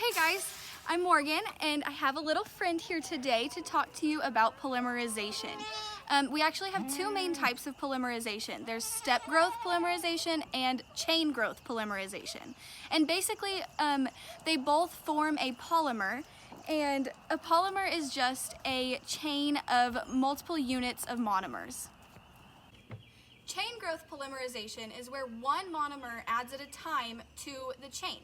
Hey guys, I'm Morgan and I have a little friend here today to talk to you about polymerization. We actually have two main types of polymerization. There's step growth polymerization and chain growth polymerization. And basically, they both form a polymer, and a polymer is just a chain of multiple units of monomers. Chain growth polymerization is where one monomer adds at a time to the chain.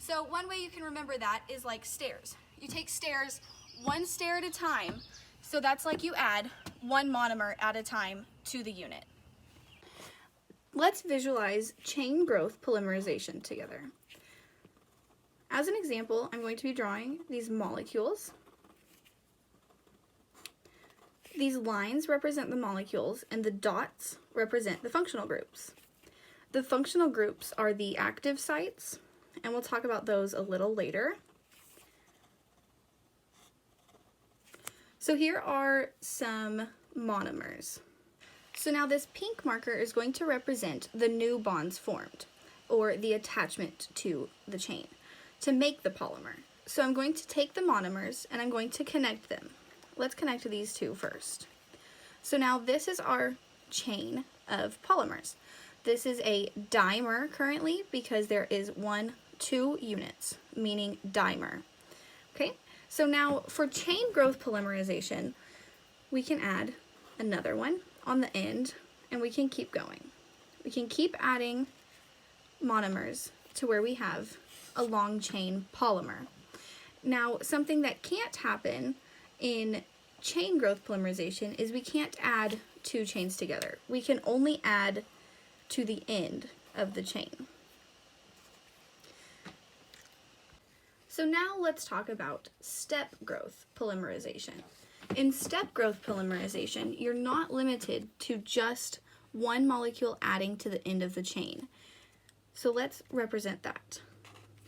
So one way you can remember that is like stairs. You take stairs one stair at a time, so that's like you add one monomer at a time to the unit. Let's visualize chain growth polymerization together. As an example, I'm going to be drawing these molecules. These lines represent the molecules and the dots represent the functional groups. The functional groups are the active sites, and we'll talk about those a little later. So here are some monomers. So now this pink marker is going to represent the new bonds formed, or the attachment to the chain, to make the polymer. So I'm going to take the monomers and I'm going to connect them. Let's connect these two first. So now this is our chain of polymers. This is a dimer currently because there is 2 units, meaning dimer. Okay, so now for chain growth polymerization, we can add another one on the end and we can keep going. We can keep adding monomers to where we have a long chain polymer. Now, something that can't happen in chain growth polymerization is we can't add 2 chains together. We can only add to the end of the chain. So now let's talk about step growth polymerization. In step growth polymerization, you're not limited to just one molecule adding to the end of the chain. So let's represent that.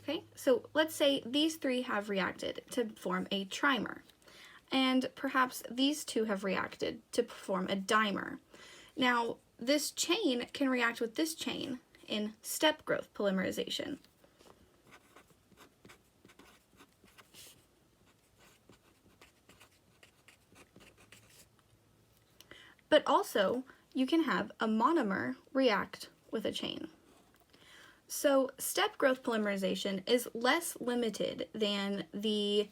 Okay, so let's say these 3 have reacted to form a trimer, and perhaps these 2 have reacted to form a dimer. Now, this chain can react with this chain in step growth polymerization. But also, you can have a monomer react with a chain. So step growth polymerization is less limited than the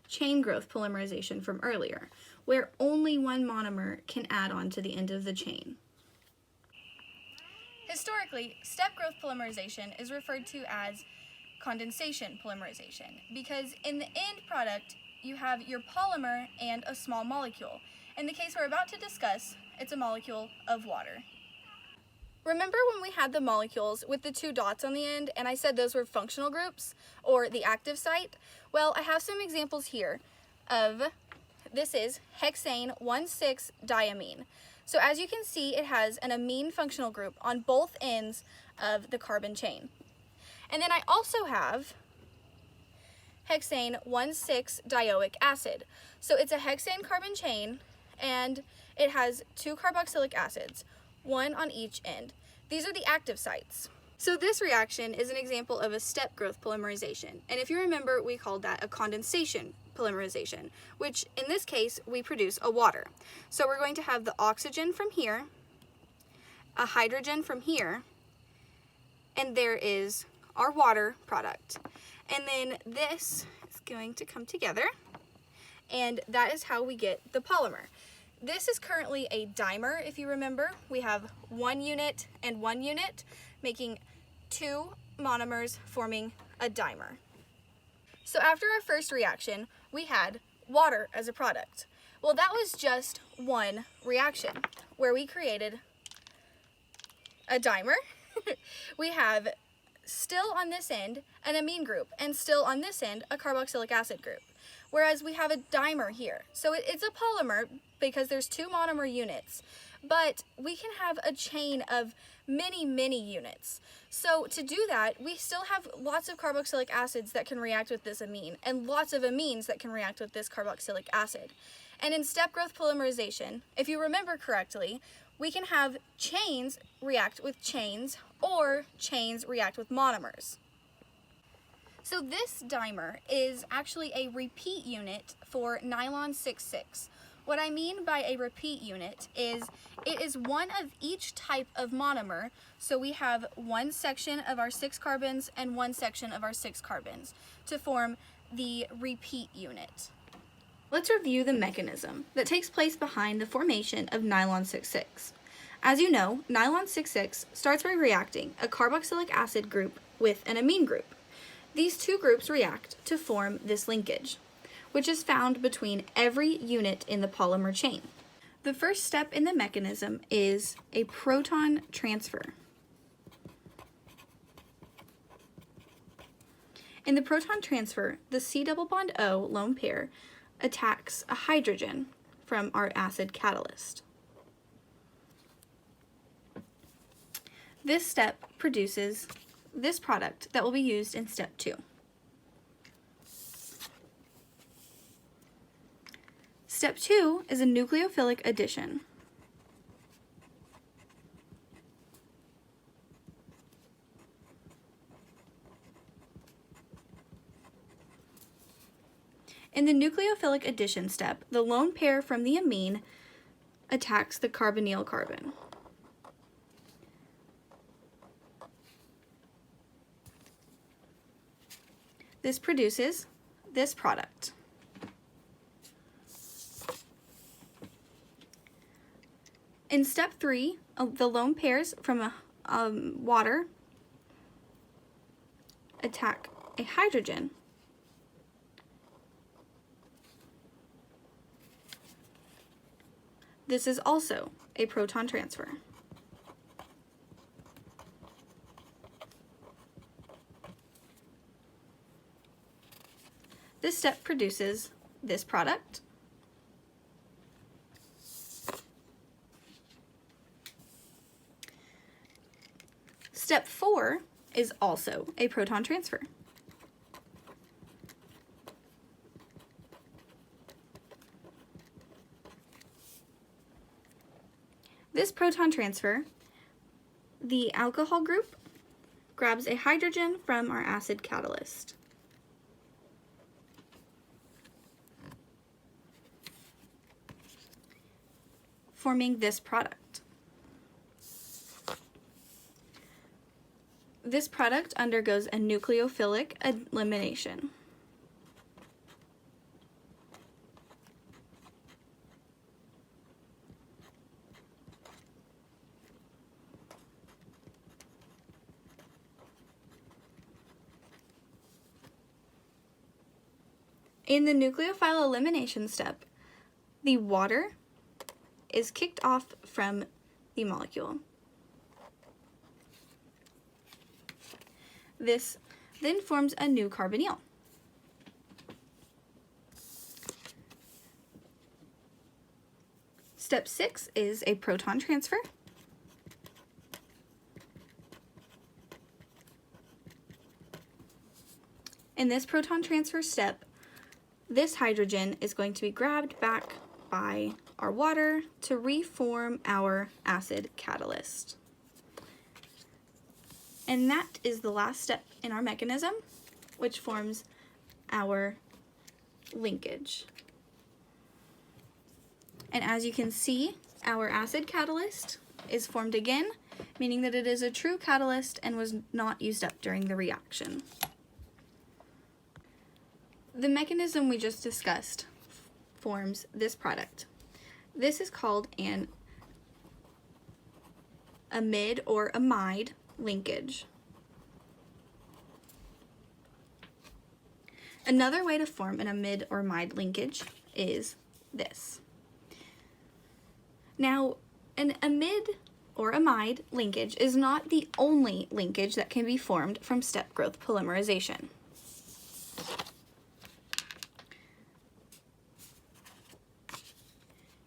chain growth polymerization from earlier, where only one monomer can add on to the end of the chain. Historically, step growth polymerization is referred to as condensation polymerization because in the end product you have your polymer and a small molecule. In the case we're about to discuss, it's a molecule of water. Remember when we had the molecules with the 2 dots on the end and I said those were functional groups or the active site? Well, I have some examples here of, this is hexane 1,6-diamine. So as you can see, it has an amine functional group on both ends of the carbon chain. And then I also have hexane 1,6-dioic acid. So it's a hexane carbon chain and it has 2 carboxylic acids, 1 on each end. These are the active sites. So this reaction is an example of a step growth polymerization. And if you remember, we called that a condensation polymerization, which in this case, we produce a water. So we're going to have the oxygen from here, a hydrogen from here, and there is our water product. And then this is going to come together, and that is how we get the polymer. This is currently a dimer, if you remember. We have 1 unit and 1 unit, making 2 monomers forming a dimer. So after our first reaction, we had water as a product. Well, that was just one reaction where we created a dimer. We have still on this end an amine group, and still on this end a carboxylic acid group. Whereas we have a dimer here. So it's a polymer because there's 2 monomer units, but we can have a chain of many units. So to do that, we still have lots of carboxylic acids that can react with this amine, and lots of amines that can react with this carboxylic acid. And in step growth polymerization, if you remember correctly, we can have chains react with chains or chains react with monomers. So this dimer is actually a repeat unit for nylon 6,6. What I mean by a repeat unit is it is one of each type of monomer. So we have one section of our 6 carbons and one section of our 6 carbons to form the repeat unit. Let's review the mechanism that takes place behind the formation of nylon 6,6. As you know, nylon 6,6 starts by reacting a carboxylic acid group with an amine group. These two groups react to form this linkage, which is found between every unit in the polymer chain. The first step in the mechanism is a proton transfer. In the proton transfer, the C double bond O lone pair attacks a hydrogen from our acid catalyst. This step produces this product that will be used in step 2. Step 2 is a nucleophilic addition. In the nucleophilic addition step, the lone pair from the amine attacks the carbonyl carbon. This produces this product. In step 3, the lone pairs from water attack a hydrogen. This is also a proton transfer. This step produces this product. Step 4 is also a proton transfer. This proton transfer, the alcohol group grabs a hydrogen from our acid catalyst. Forming this product. This product undergoes a nucleophilic elimination. In the nucleophile elimination step, the water is kicked off from the molecule. This then forms a new carbonyl. Step 6 is a proton transfer. In this proton transfer step, this hydrogen is going to be grabbed back by our water to reform our acid catalyst. And that is the last step in our mechanism, which forms our linkage. And as you can see, our acid catalyst is formed again, meaning that it is a true catalyst and was not used up during the reaction. The mechanism we just discussed forms this product. This is called an amide or amide linkage. Another way to form an amide or amide linkage is this. Now, an amide or amide linkage is not the only linkage that can be formed from step growth polymerization.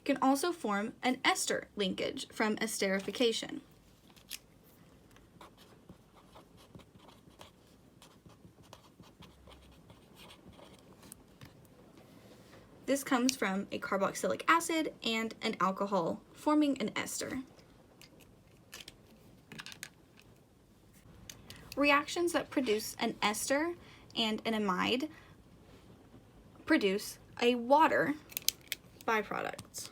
Can also form an ester linkage from esterification. This comes from a carboxylic acid and an alcohol forming an ester. reactions that produce an ester and an amide produce a water byproduct.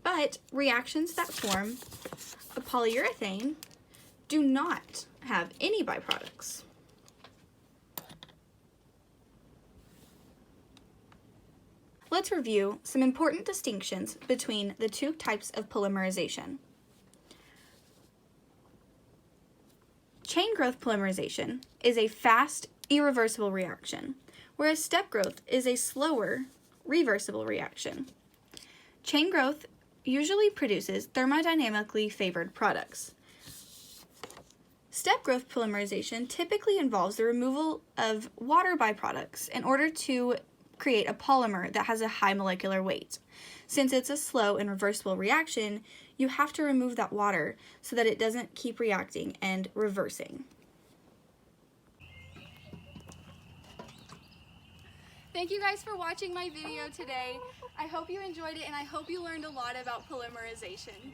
But reactions that form a polyurethane do not have any byproducts. Let's review some important distinctions between the two types of polymerization. Chain growth polymerization is a fast, irreversible reaction, whereas step growth is a slower, reversible reaction. Chain growth usually produces thermodynamically favored products. Step growth polymerization typically involves the removal of water byproducts in order to create a polymer that has a high molecular weight. Since it's a slow and reversible reaction, you have to remove that water so that it doesn't keep reacting and reversing. Thank you guys for watching my video today. I hope you enjoyed it and I hope you learned a lot about polymerization.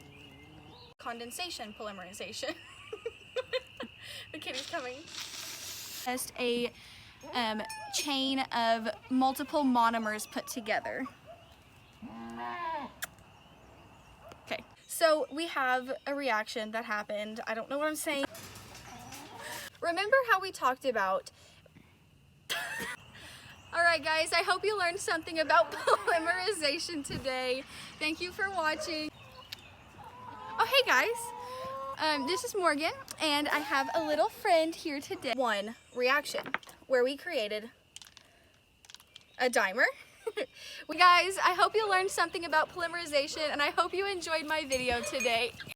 Condensation polymerization. The kitty's coming. Just a chain of multiple monomers put together. Okay, so we have a reaction that happened. I don't know what I'm saying. Remember how we talked about... Alright guys, I hope you learned something about polymerization today. Thank you for watching. Oh hey guys, this is Morgan and I have a little friend here today. One reaction where we created a dimer. Guys, I hope you learned something about polymerization and I hope you enjoyed my video today.